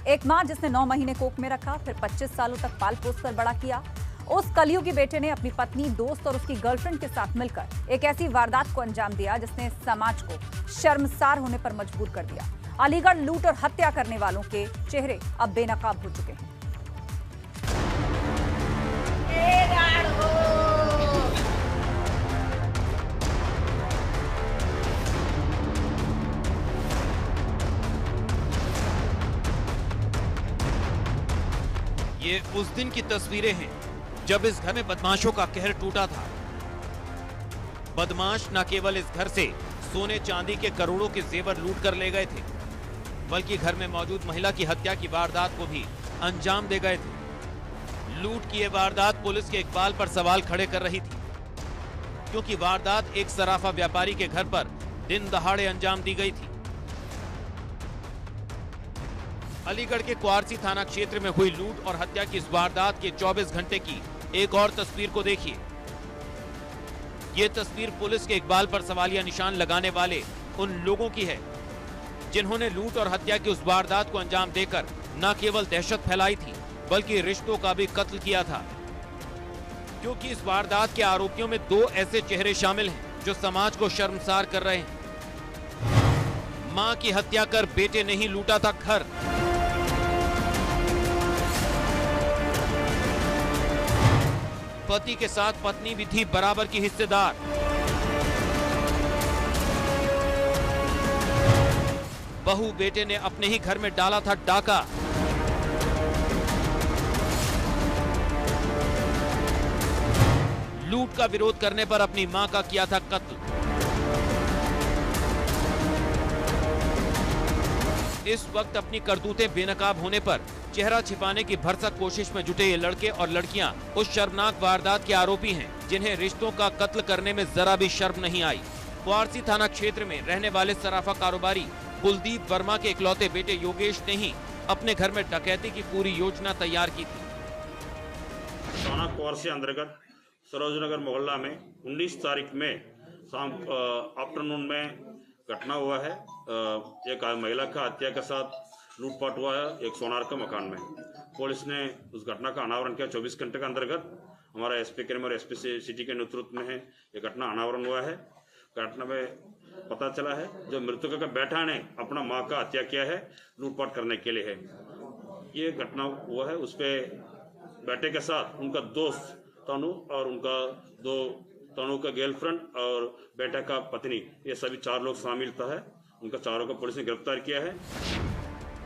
एक मां जिसने 9 महीने कोख में रखा, फिर 25 सालों तक पाल पोस कर बड़ा किया, उस कलयुगी बेटे ने अपनी पत्नी, दोस्त और उसकी गर्लफ्रेंड के साथ मिलकर एक ऐसी वारदात को अंजाम दिया जिसने समाज को शर्मसार होने पर मजबूर कर दिया। अलीगढ़ लूट और हत्या करने वालों के चेहरे अब बेनकाब हो चुके हैं। ये उस दिन की तस्वीरें हैं जब इस घर में बदमाशों का कहर टूटा था। बदमाश न केवल इस घर से सोने चांदी के करोड़ों के जेवर लूट कर ले गए थे, बल्कि घर में मौजूद महिला की हत्या की वारदात को भी अंजाम दे गए थे। लूट की यह वारदात पुलिस के इकबाल पर सवाल खड़े कर रही थी, क्योंकि वारदात एक सराफा व्यापारी के घर पर दिन दहाड़े अंजाम दी गई थी। अलीगढ़ के क्वारसी थाना क्षेत्र में हुई लूट और हत्या की इस वारदात के 24 घंटे की एक और तस्वीर को देखिए। ये तस्वीर पुलिस के इकबाल पर सवालिया निशान लगाने वाले उन लोगों की है जिन्होंने लूट और हत्या की उस वारदात को अंजाम देकर न केवल दहशत फैलाई थी, बल्कि रिश्तों का भी कत्ल किया था। क्योंकि इस वारदात के आरोपियों में 2 ऐसे चेहरे शामिल हैं जो समाज को शर्मसार कर रहे हैं। मां की हत्या कर बेटे ने ही लूटा था घर। पति के साथ पत्नी भी थी बराबर की हिस्सेदार। बहू बेटे ने अपने ही घर में डाला था डाका। लूट का विरोध करने पर अपनी मां का किया था कत्ल। इस वक्त अपनी करतूतें बेनकाब होने पर चेहरा छिपाने की भरसक कोशिश में जुटे ये लड़के और लड़कियां उस शर्मनाक वारदात के आरोपी हैं जिन्हें रिश्तों का कत्ल करने में जरा भी शर्म नहीं आई। क्वारसी थाना क्षेत्र में रहने वाले सराफा कारोबारी कुलदीप वर्मा के इकलौते बेटे योगेश ने ही अपने घर में डकैती की पूरी योजना तैयार की थी। थाना क्वारसी अंतर्गत सरोजनगर मोहल्ला में 19 तारीख में शाम आफ्टरनून में घटना हुआ है। एक महिला का हत्या के साथ लूटपाट हुआ है एक सोनार का मकान में। पुलिस ने उस घटना का अनावरण किया। 24 घंटे के अंतर्गत हमारा एसपी क्राइम और एसपी सिटी के नेतृत्व में है ये घटना अनावरण हुआ है। घटना में पता चला है जो मृतक का बेटा ने अपना मां का हत्या किया है लूटपाट करने के लिए है। ये घटना हुआ है। उस पर बेटे के साथ उनका दोस्त तनु और उनका तनु का गर्लफ्रेंड और बेटा का पत्नी, ये सभी 4 लोग शामिल था। उनका चारों को पुलिस ने गिरफ्तार किया है।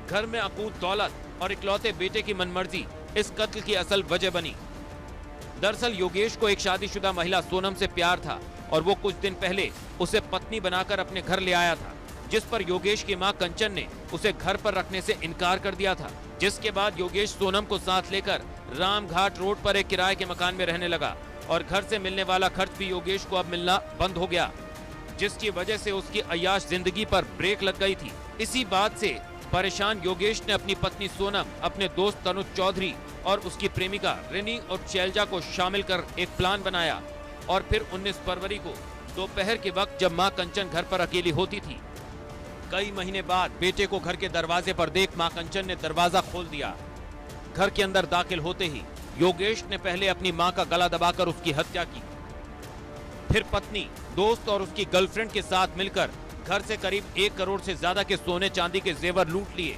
घर में अकूत दौलत और इकलौते बेटे की मनमर्जी इस कत्ल की असल वजह बनी। दरअसल योगेश को एक शादीशुदा महिला सोनम से प्यार था और वो कुछ दिन पहले उसे पत्नी बनाकर अपने घर ले आया था, जिस पर योगेश की मां कंचन ने उसे घर पर रखने से इनकार कर दिया था। जिसके बाद योगेश सोनम को साथ लेकर रामघाट रोड पर एक किराए के मकान में रहने लगा और घर से मिलने वाला खर्च भी योगेश को अब मिलना बंद हो गया, जिसकी वजह से उसकी अय्याश जिंदगी पर ब्रेक लग गई थी। इसी बात से परेशान योगेश ने अपनी पत्नी सोनम, अपने दोस्त तनुज चौधरी और उसकी प्रेमिका रिनी और शैलजा को शामिल कर एक प्लान बनाया और फिर 19 फरवरी को दोपहर के वक्त जब मां कंचन घर पर अकेली होती थी, कई महीने बाद बेटे को घर के दरवाजे पर देख मां कंचन ने दरवाजा खोल दिया। घर के अंदर दाखिल होते ही योगेश ने पहले अपनी मां का गला दबाकर उसकी हत्या की, फिर पत्नी, दोस्त और उसकी गर्लफ्रेंड के साथ मिलकर घर से करीब 1 करोड़ से ज्यादा के सोने चांदी के जेवर लूट लिए।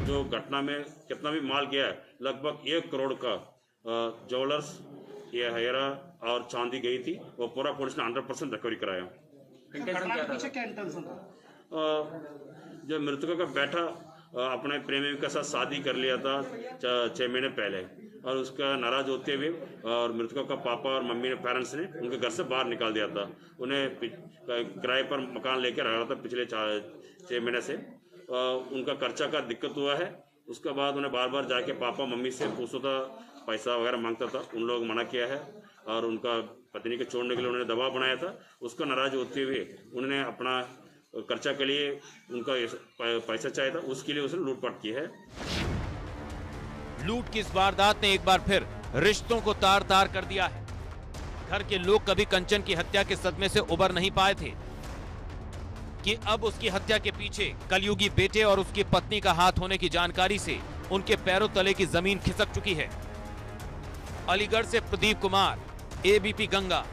जो घटना में कितना भी माल गया है, लगभग 1 करोड़ का ज्वेलर्स, ये हीरा और चांदी गई थी, वो पूरा पुलिस ने 100% रिकवरी कराया। जो मृतकों का बेटा अपने प्रेमी के साथ शादी कर लिया था 6 महीने पहले और उसका नाराज होते हुए और मृतकों का पापा और मम्मी ने पेरेंट्स ने उनके घर से बाहर निकाल दिया था। उन्हें किराए पर मकान लेकर रह रहा था पिछले 6 महीने से। उनका खर्चा का दिक्कत हुआ है। उसके बाद उन्हें बार बार जाके पापा मम्मी से पूछता था, पैसा वगैरह मांगता था, उन लोग मना किया है और उनका पत्नी को छोड़ने के लिए उन्होंने दबाव बनाया था। उसका नाराज होते हुए उन्होंने अपना खर्चा के लिए उनका पैसा चाहिए था, उसके लिए उसने लूटपाट की है। लूट की इस वारदात ने एक बार फिर रिश्तों को तार तार कर दिया है। घर के लोग कभी कंचन की हत्या के सदमे से उबर नहीं पाए थे। कि अब उसकी हत्या के पीछे कलयुगी बेटे और उसकी पत्नी का हाथ होने की जानकारी से उनके पैरों तले की जमीन खिसक चुकी है। अलीगढ़ से प्रदीप कुमार, एबीपी गंगा।